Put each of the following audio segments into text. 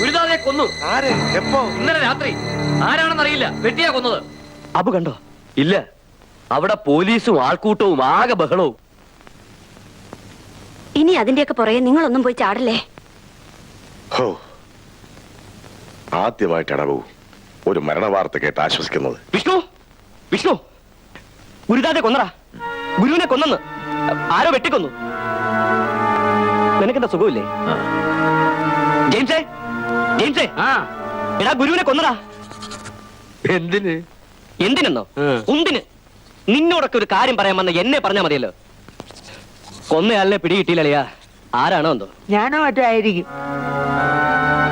ഗുരുദാസയെ കൊന്നു. ആര്? എപ്പോ? ഇന്നലെ രാത്രി. ആരാണെന്നറിയില്ല, വെട്ടിയാ കൊന്നത്. അബു കണ്ടോ? ഇല്ല, അവിടെ പോലീസും ആൾക്കൂട്ടവും ആകെ ബഹളവും. ഇനി അതിന്റെയൊക്കെ പുറകെ നിങ്ങളൊന്നും പോയി ചാടല്ലേ. ആദ്യമായിട്ടാണ് അബു ഒരു മരണവാർത്ത കേട്ട് ആശ്വസിക്കുന്നത്. വിഷ്ണു, വിഷ്ണു, ഗുരുദാസയെ കൊന്നടാ. ഗുരുവിനെ കൊന്നെന്ന് ആരോ വെട്ടിക്കൊന്നു. നിനക്കെന്താ സുഖമില്ലേ? ജെയിംസേ, ജെയിംസേ, എടാ ഗുരുവിനെ കൊന്നടാ. എന്തിന്? എന്തിനെന്നോ? എന്തിന്? നിന്നോടൊക്കെ ഒരു കാര്യം പറയാൻ വന്ന എന്നെ പറഞ്ഞാ മതിയല്ലോ. കൊന്നയാളിനെ പിടികിട്ടിയില്ലളിയാ. ആരാണോ എന്തോ? ഞാനോ മറ്റോ ആയിരിക്കും.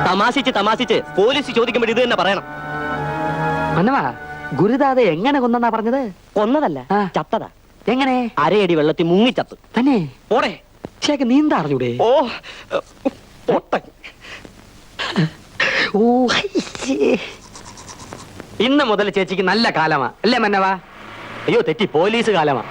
തമാശിച്ച് തമാശിച്ച് പോലീസ് ചോദിക്കുമ്പോൾ ഇത് തന്നെ പറയണം. മന്നവാ, ഗുരുദാത എങ്ങനെ കൊന്നെന്നാ പറഞ്ഞത്? കൊന്നതല്ല, ചത്തതാ. എങ്ങനെ? അരയടി വെള്ളത്തിൽ മുങ്ങിച്ചത്ത്. തന്നെ? പോടെ, ചേക്ക് നീന്താ അറിഞ്ഞൂടെ? ഓ പൊട്ടൻ. ഓ, ഇന്ന് മുതൽ ചേച്ചിക്ക് നല്ല കാലമാ അല്ലേ മന്നവാ? അയ്യോ തെറ്റി, പോലീസ് കാലമാ.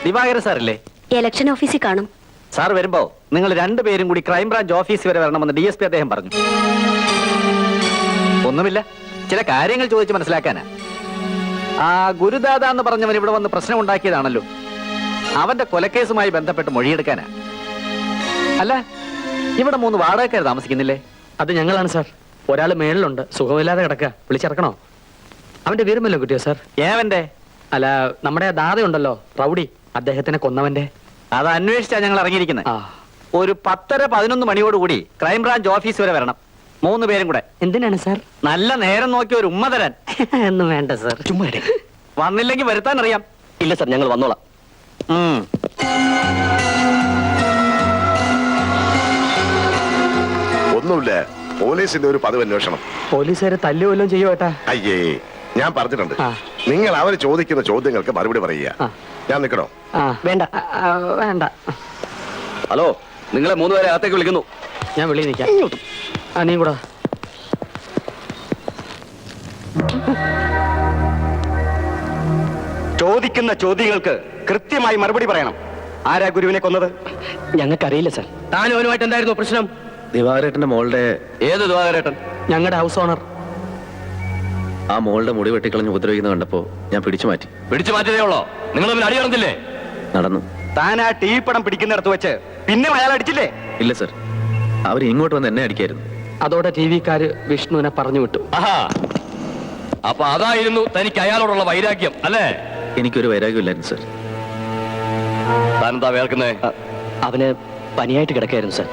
ദിവാകരൻ സാറല്ലേ? ഇലക്ഷൻ ഓഫീസിൽ കാണും. സാർ വരുമ്പോ നിങ്ങൾ രണ്ടുപേരും കൂടി ക്രൈംബ്രാഞ്ച് ഓഫീസ് വരെ വരണമെന്ന് DSP അദ്ദേഹം പറഞ്ഞു. ഒന്നുമില്ല, ചില കാര്യങ്ങൾ ചോദിച്ച് മനസ്സിലാക്കാനാ. ആ ഗുരുദാദ എന്ന് പറഞ്ഞവൻ ഇവിടെ വന്ന് പ്രശ്നം ഉണ്ടാക്കിയതാണല്ലോ. അവന്റെ കൊലക്കേസുമായി ബന്ധപ്പെട്ട് മൊഴിയെടുക്കാനാ. അല്ല, ഇവിടെ 3 വാടകക്കാർ താമസിക്കുന്നില്ലേ? അത് ഞങ്ങളാണ് സാർ. ഒരാൾ മേളിലുണ്ട്, സുഖമില്ലാതെ കിടക്കുക. വിളിച്ചിറക്കണോ? അവന്റെ വീരമല്ലോ കിട്ടിയോ സാർ? ഏവന്റെ? അല്ല, നമ്മുടെ ദാതയുണ്ടല്ലോ, റൗഡി, അദ്ദേഹത്തിനെ കൊന്നവന്റെ. അത് അന്വേഷിച്ചാ ഞങ്ങൾ ഇറങ്ങിയിരിക്കുന്നത്. ഒരു 10:30-11 മണിയോടുകൂടി ക്രൈംബ്രാഞ്ച് ഓഫീസ് വരെ വരണം, 3 പേരും കൂടെ. എന്തിനാണ് സാർ? നല്ല നേരം നോക്കി ഒരു ഉമ്മ തരാൻ. ഒന്നും വേണ്ട സാർ. ചുമ്മാ വന്നില്ലെങ്കിൽ വരുത്താൻ അറിയാം. ഇല്ല സാർ, ഞങ്ങൾ വന്നോളാം. ഒന്നുമില്ല, പോലീസിന്റെ ഒരു പതിവ് അന്വേഷണം. പോലീസുകാരെ തല്ലുവല്ലോ ചെയ്യോ ഏട്ടാ? അയ്യേ, ഞാൻ പറഞ്ഞിട്ടുണ്ട്, നിങ്ങൾ അവർ ചോദിക്കുന്ന ചോദ്യങ്ങൾക്ക് മറുപടി പറയുക. ഞാൻ നിൽക്കണോ? വേണ്ട വേണ്ട. ഹലോ, നിങ്ങളെ 3 പേരെ അകത്തേക്ക് വിളിക്കുന്നു. ഞാൻ വെളിയിൽ നിൽക്കാം. നീ കൂടാ. ചോദിക്കുന്ന ചോദ്യങ്ങൾക്ക് കൃത്യമായി മറുപടി പറയണം. ആരാ ഗുരുവിനെ കൊന്നത്? ഞങ്ങൾക്കറിയില്ല സാർ. താനും അവനുമായിട്ട് എന്തായിരുന്നു പ്രശ്നം? ദിവാകരേട്ടന്റെ മോളുടെ. ഏത് ദിവാകരേട്ടൻ? ഞങ്ങളുടെ ഹൗസ് ഓണർ. ആ മോളുടെ മുടി വെട്ടിക്കളഞ്ഞ് ഉപദ്രവിക്കുന്ന കണ്ടപ്പോ ഞാൻ പിടിച്ചു മാറ്റി. പിടിച്ചു മാറ്റിയതേ ഉള്ളോ? നിങ്ങൾ തമ്മിൽ അടി നടന്നില്ലേ? നടന്നു. താൻ ആ TV പടം പിടിക്കുന്നിടത്ത് വെച്ച് പിന്നെ അയാൾ അടിച്ചില്ലേ? ഇല്ല സർ, അവർ ഇങ്ങോട്ട് വന്ന് എന്നെ അടിക്കായിരുന്നു. അതോടെ TV-ക്കാര് വിഷ്ണുവിനെ പറഞ്ഞു വിട്ടു. അപ്പൊ അതായിരുന്നു തനിക്ക് അയാളോടുള്ള വൈരാഗ്യം അല്ലേ? എനിക്കൊരു വൈരാഗ്യമില്ലായിരുന്നു സർ. താനെന്താ വേർക്കുന്നേ? അവന് പനിയായിട്ട് കിടക്കായിരുന്നു സാർ.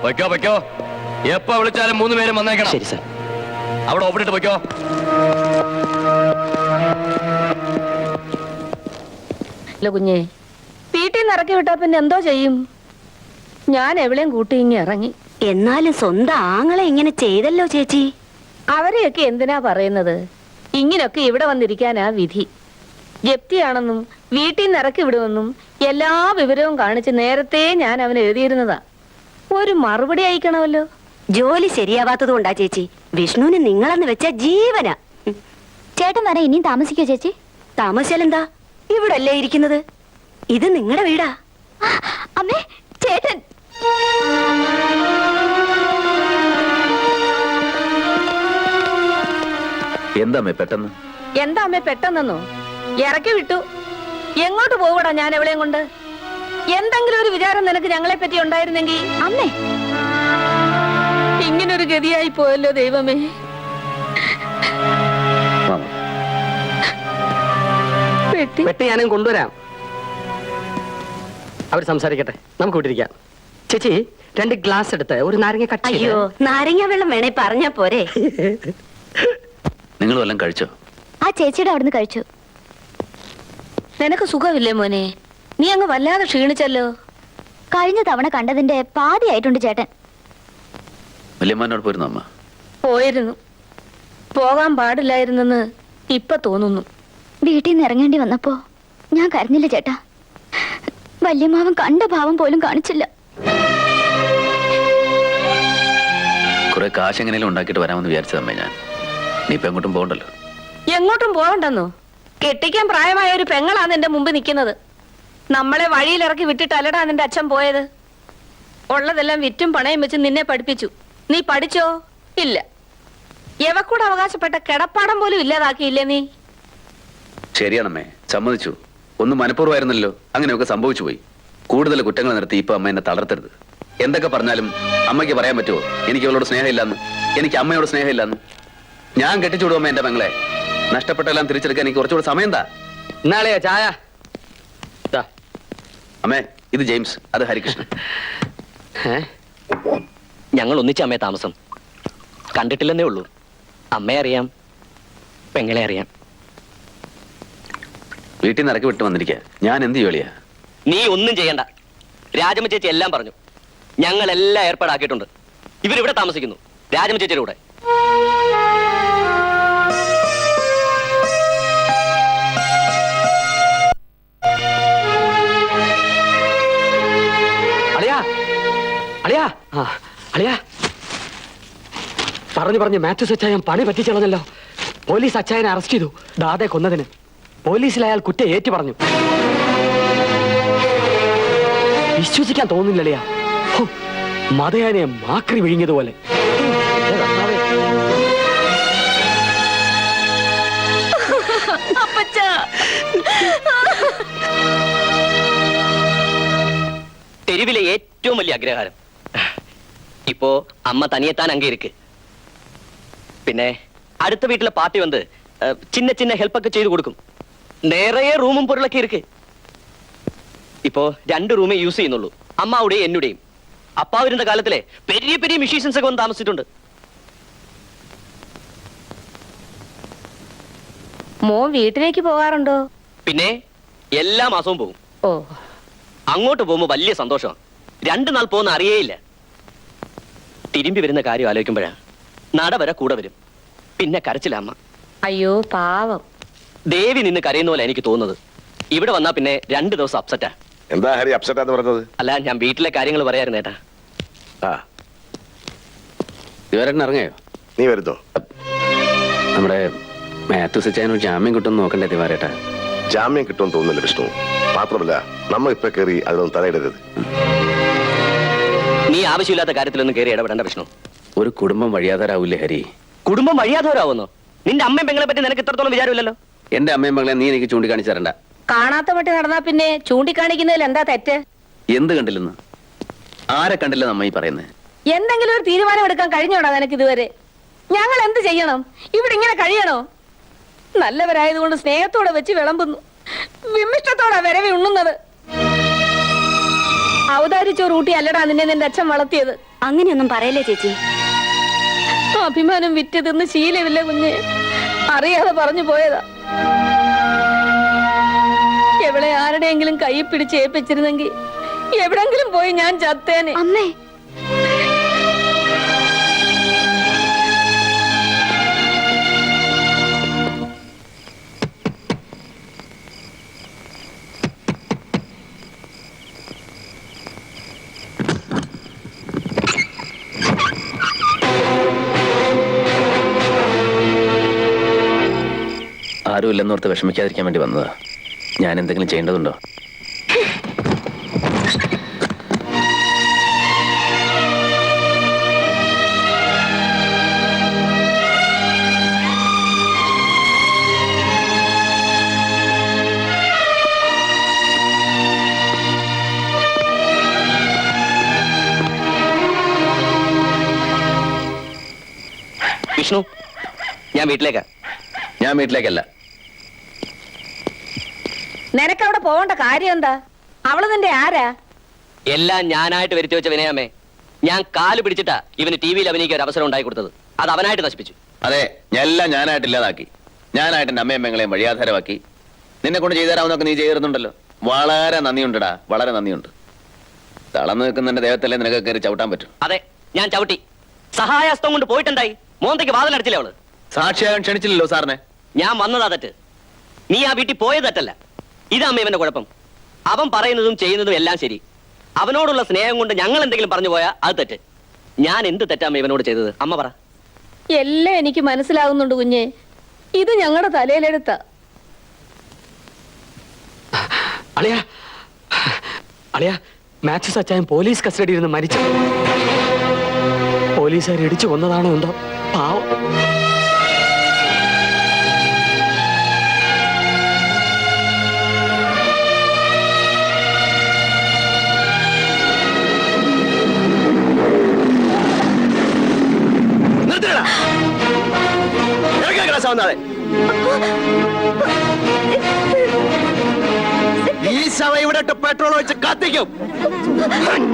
വയ്ക്കോ. എപ്പോ വിളിച്ചാലും 3 പേരും വന്നേക്കണം. ശരി സാർ. അവിടെ ഒപ്പിട്ട് വയ്ക്കോ. കുഞ്ഞേ, വീട്ടിൽ നിന്ന് ഇറക്കി വിട്ടാ പിന്നെ എന്തോ ചെയ്യും? ഞാൻ എവിടെയും കൂട്ടി ഇങ്ങി ഇറങ്ങി. എന്നാലും സ്വന്തം ആങ്ങളെ ഇങ്ങനെ ചെയ്തല്ലോ ചേച്ചി. അവരെയൊക്കെ എന്തിനാ പറയുന്നത്? ഇങ്ങനൊക്കെ ഇവിടെ വന്നിരിക്കാനാ വിധി. ജപ്തിയാണെന്നും വീട്ടിൽ നിന്ന് ഇറക്കി വിടുമെന്നും എല്ലാ വിവരവും കാണിച്ച് നേരത്തെ ഞാൻ അവന് എഴുതിയിരുന്നതാ. ഒരു മറുപടി അയക്കണമല്ലോ. ജോലി ശരിയാവാത്തത് കൊണ്ടാ ചേച്ചി. വിഷ്ണുവിന് നിങ്ങളെന്ന് വെച്ച ജീവനാ. ചേട്ടൻ വരെ ഇനിയും താമസിക്കോ ചേച്ചി? താമസിച്ചാലെന്താ, ഇവിടെ അല്ലേ ഇരിക്കുന്നത്. ഇത് നിങ്ങളുടെ വീടാ. അമ്മേ, ചേട്ടൻ. എന്താ പെട്ടെന്ന്? എന്താ അമ്മേ പെട്ടെന്നോ? ഇറക്കി വിട്ടു. എങ്ങോട്ട് പോകൂടാ ഞാൻ എവിടെയും കൊണ്ട്? എന്തെങ്കിലും ഒരു വിചാരം നിനക്ക് ഞങ്ങളെ പറ്റി ഉണ്ടായിരുന്നെങ്കിൽ. അമ്മേ, ഇങ്ങനൊരു ഗതിയായി പോയല്ലോ ദൈവമേ. പെട്ടി ഞാനും കൊണ്ടുവരാം. അവർ സംസാരിക്കട്ടെ, നമുക്ക് വിട്ടിരിക്കാം. ചേച്ചി, 2 ഗ്ലാസ് എടുത്ത് ഒരു നാരങ്ങ കട്ട്. അയ്യോ, നാരങ്ങ വെള്ളം വേണേ പറഞ്ഞാ പോരെ. നിങ്ങൾ വല്ലതും കഴിച്ചോ? ആ ചേച്ചിയുടെ അവിടുന്ന് കഴിച്ചു. നിനക്ക് സുഖമില്ലേ മോനെ? നീ അങ്ങ് വല്ലാതെ ക്ഷീണിച്ചല്ലോ. കഴിഞ്ഞ തവണ കണ്ടതിന്റെ പാതിയായിട്ടുണ്ട് ചേട്ടൻ. വല്യമ്മാനോട് പോയിരുന്നു അമ്മ? പോയിരുന്നു. പോകാൻ പാടില്ലായിരുന്നെന്ന് ഇപ്പൊ തോന്നുന്നു. വീട്ടിൽ നിന്ന് ഇറങ്ങേണ്ടി വന്നപ്പോ ഞാൻ കരഞ്ഞില്ല ചേട്ടാ. വല്യമ്മാവൻ കണ്ട ഭാവം പോലും കാണിച്ചില്ല. കുറെ കാശ് എങ്ങനെയും ഉണ്ടാക്കിയിട്ട് വരാമെന്ന് വിചാരിച്ചതമ്മേ ഞാൻ. നീ ഇപ്പൊ എങ്ങോട്ടും പോകണ്ടല്ലോ. എങ്ങോട്ടും പോകണ്ടെന്നോ? കെട്ടിക്കാൻ പ്രായമായ ഒരു പെങ്ങളാണ് എന്റെ മുമ്പ് നിൽക്കുന്നത്. നമ്മളെ വഴിയിലിറക്കി വിട്ടിട്ടല്ലടാ നിന്റെ അച്ഛൻ പോയത്. ഉള്ളതെല്ലാം വിറ്റും പണയം വെച്ച് നിന്നെ പഠിപ്പിച്ചു. നീ പഠിച്ചോ? ഇല്ല. എവക്കൂടെ അവകാശപ്പെട്ട കിടപ്പാടം പോലും ഇല്ലാതാക്കിയില്ലേ നീ? ശരിയാണമ്മേ, സമ്മതിച്ചു. ഒന്നും മനഃപൂർവ്വമായിരുന്നല്ലോ, അങ്ങനെയൊക്കെ സംഭവിച്ചു പോയി. കൂടുതൽ കുറ്റങ്ങൾ നിർത്തി ഇപ്പൊ അമ്മ എന്നെ തളർത്തരുത്. എന്തൊക്കെ പറഞ്ഞാലും അമ്മയ്ക്ക് പറയാൻ പറ്റുമോ എനിക്ക് അവളോട് സ്നേഹമില്ലാന്ന്, എനിക്ക് അമ്മയോട് സ്നേഹമില്ലാന്ന്? ഞാൻ കെട്ടിച്ചുവിടും അമ്മ എന്റെ പെങ്ങളെ. നഷ്ടപ്പെട്ടെല്ലാം തിരിച്ചെടുക്കാൻ എനിക്ക് കുറച്ചുകൂടെ സമയം താ. എന്നാളെയാ ചായ. ദാ. അമ്മേ, ഇത് ജെയിംസ്, അത് ഹരികൃഷ്ണൻ. ഞങ്ങൾ ഒന്നിച്ച അമ്മയെ താമസം. കണ്ടിട്ടില്ലെന്നേ ഉള്ളൂ. അമ്മയെ അറിയാം, പെങ്ങളെ അറിയാം. വീട്ടിൽ നിന്ന് ഇറക്കി വിട്ട് വന്നിരിക്കുക. ഞാൻ എന്ത് ജോലിയാ? നീ ഒന്നും ചെയ്യണ്ട. രാജമ്മ ചേച്ചി എല്ലാം പറഞ്ഞു. ഞങ്ങളെല്ലാം ഏർപ്പാടാക്കിയിട്ടുണ്ട്. ഇവരിവിടെ താമസിക്കുന്നു, രാജമ്മ ചേച്ചിയുടെ കൂടെ. അളിയാ, അളിയാ, അളിയാ, പറഞ്ഞു മാത്യൂസ് അച്ചായൻ പണി പറ്റിച്ചളഞ്ഞല്ലോ. പോലീസ് അച്ചായനെ അറസ്റ്റ് ചെയ്തു, ദാതെ കൊന്നതിന്. പോലീസിൽ അയാൾ കുറ്റം ഏറ്റു പറഞ്ഞു. വിശ്വസിക്കാൻ തോന്നുന്നില്ലളിയാ. മതയാനെ മാക്രി വിഴിഞ്ഞതുപോലെ. തെരുവിലെ ഏറ്റവും വലിയ അഗ്രഹാരം. ഇപ്പോ അമ്മ തനിയെത്താൻ അങ്ങേ ഇരിക്ക്. പിന്നെ അടുത്ത വീട്ടിലെ പാർട്ടി വന്ന് ചിന്ന ചിന്ന ഹെൽപ്പൊക്കെ ചെയ്തു കൊടുക്കും. നിറയെ റൂമും പൊരുളൊക്കെ ഇരിക്ക്. ഇപ്പോ 2 റൂമേ യൂസ് ചെയ്യുന്നുള്ളൂ, അമ്മാവുടെയും എന്നുടെയും. അപ്പാ വരുന്ന കാലത്തിലെ പെരിയ പെരിയ മിഷീൻസ് ഒക്കെ വന്ന് താമസിച്ചിട്ടുണ്ട്. മോൻ വീട്ടിലേക്ക് പോകാറുണ്ടോ? പിന്നെ എല്ലാ മാസവും പോകും. ഓ, അങ്ങോട്ട് പോകുമ്പോ വലിയ സന്തോഷമാണ്. 2 നാൾ പോകുന്ന അറിയേയില്ല. തിരുമ്പി വരുന്ന കാര്യം ആലോചിക്കുമ്പോഴാ നട വരെ കൂടെ വരും. പിന്നെ കരച്ചില്ല അമ്മ. അയ്യോ പാവം. ദേവി നിന്ന് കരയുന്ന പോലെ എനിക്ക് തോന്നുന്നത്. ഇവിടെ വന്നാ പിന്നെ 2 ദിവസം അപ്സെറ്റാ. എന്താ ഹരി അപ്സെറ്റാന്ന് പറഞ്ഞത്? അല്ല, ഞാൻ വീട്ടിലെ കാര്യങ്ങൾ പറയായിരുന്നു ഏട്ടാ. ആ, ഇതുവരെ ഇറങ്ങിയോ? നീ വരുന്നോ? നമ്മുടെ മാത്യൂസ് അച്ചായനോട് ജാമ്യം കിട്ടുമെന്ന് നോക്കണ്ടേ ദിവാരേട്ടാ? ജാമ്യം കിട്ടുമെന്ന് തോന്നുന്നില്ല വിഷ്ണു. മാത്രമല്ല, നമ്മൾ ഇപ്പൊ കയറി അതിനൊന്നും തലയിടരുത്. നീ ആവശ്യമില്ലാത്ത കാര്യത്തിലൊന്നും കയറി ഇടപെടേണ്ട വിഷ്ണു. ഒരു കുടുംബം വഴിയാതാരാവൂലേ ഹരി? കുടുംബം വഴിയാതവരാവുന്നോ? നിന്റെ അമ്മയും പെങ്ങളെ പറ്റി നിനക്ക് ഇത്രത്തോളം വിചാരമില്ലല്ലോ. എന്റെ അമ്മയും മകളെ നീ എനിക്ക് ചൂണ്ടിക്കാണിച്ചു തരണ്ട. കാണാത്ത മട്ടി നടന്നാ പിന്നെ ചൂണ്ടിക്കാണിക്കുന്നതിൽ എന്താ തെറ്റ്? എന്ത് കണ്ടില്ലെന്ന്? ആരെ കണ്ടില്ലെന്ന് അമ്മ ഈ പറയുന്നത്? എന്തെങ്കിലും ഒരു തീരുമാനം എടുക്കാൻ കഴിഞ്ഞോടാ നിനക്ക് ഇതുവരെ? ഞങ്ങൾ എന്ത് ചെയ്യണം? ഇവിടെ ഇങ്ങനെ കഴിയണോ? നല്ലവരായതുകൊണ്ട് സ്നേഹത്തോടെ വെച്ച് വിളമ്പുന്നു, വിമിഷ്ടത്തോടെ വരവി ഉണ്ണുന്നത്. ഔദാരിച്ചോർ ഊട്ടി അല്ലടാ നിന്നെ നിന്റെ അച്ഛൻ വളർത്തിയത്. അങ്ങനെയൊന്നും പറയല്ലേ ചേച്ചി. അഭിമാനം വിറ്റ് തിന്ന് ശീലമില്ല കുഞ്ഞെ, അറിയാതെ പറഞ്ഞു പോയതാ. എവിടെ ആരുടെയെങ്കിലും കൈ പിടിച്ച് ഏൽപ്പിച്ചിരുന്നെങ്കിൽ എവിടെങ്കിലും പോയി ഞാൻ ചത്തേനെ. അമ്മേ, ആരും ഇല്ലെന്നോർത്ത് വിഷമിക്കാതിരിക്കാൻ വേണ്ടി വന്നതാ. ഞാൻ എന്തെങ്കിലും ചെയ്യേണ്ടതുണ്ടോ? വിഷ്ണു, ഞാൻ വീട്ടിലേക്കാ. ഞാൻ വീട്ടിലേക്കല്ല. നിനക്ക് അവിടെ പോകേണ്ട കാര്യം എന്താ? അവള് നിന്റെ ആരാ? എല്ലാം ഞാനായിട്ട് വരുത്തി വെച്ച വിനയമേ. ഞാൻ കാല് പിടിച്ചിട്ടാ ഇവന് ടിവിയിൽ അഭിനയിക്കാൻ ഒരു അവസരം ഉണ്ടായി കൊടുത്തത്. അത് അവനായിട്ട് നശിപ്പിച്ചു. അതെ, എല്ലാം ഞാനായിട്ട് ഇല്ലാതാക്കി. ഞാനായിട്ട് എന്റെ അമ്മയും പെങ്ങളെയും വഴിയാധാരമാക്കി. നിന്നെ കൊണ്ട് ചെയ്തു തരാമെന്നൊക്കെ നീ ചെയ്തിരുന്നുണ്ടല്ലോ. വളരെ നന്ദിയുണ്ടടാ, വളരെ നന്ദിയുണ്ട്. തളർന്നു നിൽക്കുന്ന എന്റെ ദേഹത്തല്ലേ നിനക്ക് കയറി ചവിട്ടാൻ പറ്റും. അതെ, ഞാൻ ചവിട്ടി. സഹായഹസ്തം കൊണ്ട് പോയിട്ടുണ്ടായി. മോന്തയ്ക്ക് വാതിലടച്ചില്ലേ അവള്? സാക്ഷിയാകാൻ ക്ഷണിച്ചില്ലല്ലോ സാറിനെ. ഞാൻ വന്നതാ തെറ്റ്. നീ ആ വീട്ടിൽ പോയത് തെറ്റല്ല. ഇതമ്മ ഇവന്റെ കുഴപ്പം. അവൻ പറയുന്നതും ചെയ്യുന്നതും എല്ലാം ശരി. അവനോടുള്ള സ്നേഹം കൊണ്ട് ഞങ്ങൾ എന്തെങ്കിലും പറഞ്ഞു പോയാൽ അത് തെറ്റ്. ഞാൻ എന്ത് തെറ്റമ്മ ഇവനോട് ചെയ്തത്? അമ്മ പറ. എല്ലാം എനിക്ക് മനസ്സിലാകുന്നുണ്ട് കുഞ്ഞെ. ഇത് ഞങ്ങളുടെ തലയിലെടുത്ത. അളിയ അളിയ മാത്യൂസ് അച്ചായൻ പോലീസ് കസ്റ്റഡിയിൽ നിന്ന് മരിച്ചു. പോലീസുകാർ ഇടിച്ചു കൊന്നതാണോ എന്തോ പാവം. നിർത്തടാ. ഇറങ്ങ് ഗ്ലാസ് വന്നാതെ. ഈ ശവ ഇവിടെ ഇട്ട് പെട്രോൾ വെച്ച് കത്തിക്കും.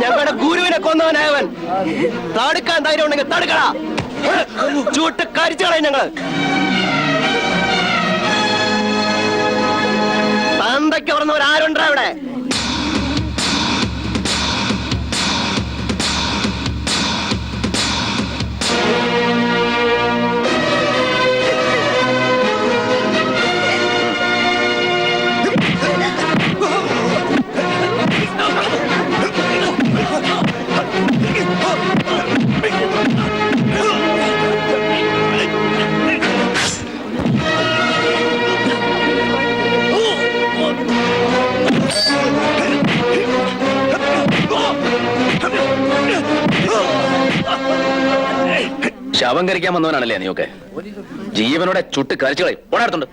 ഞങ്ങളുടെ ഗുരുവിനെ കൊന്നവനായവൻ. തടുക്കാൻ ധൈര്യം ഉണ്ടെങ്കിൽ തടുക്കടാ. ചൂട്ട് കരിച്ചളയും ഞങ്ങള്. തന്തയ്ക്ക് പറഞ്ഞവരാരുണ്ടാ ഇവിടെ? ശവം കരിക്കാൻ വന്നവനാണല്ലേ നീയൊക്കെ? ജീവനോടെ ചുട്ട് കരിച്ചുകളയും. ഓടാടുത്തുണ്ട്.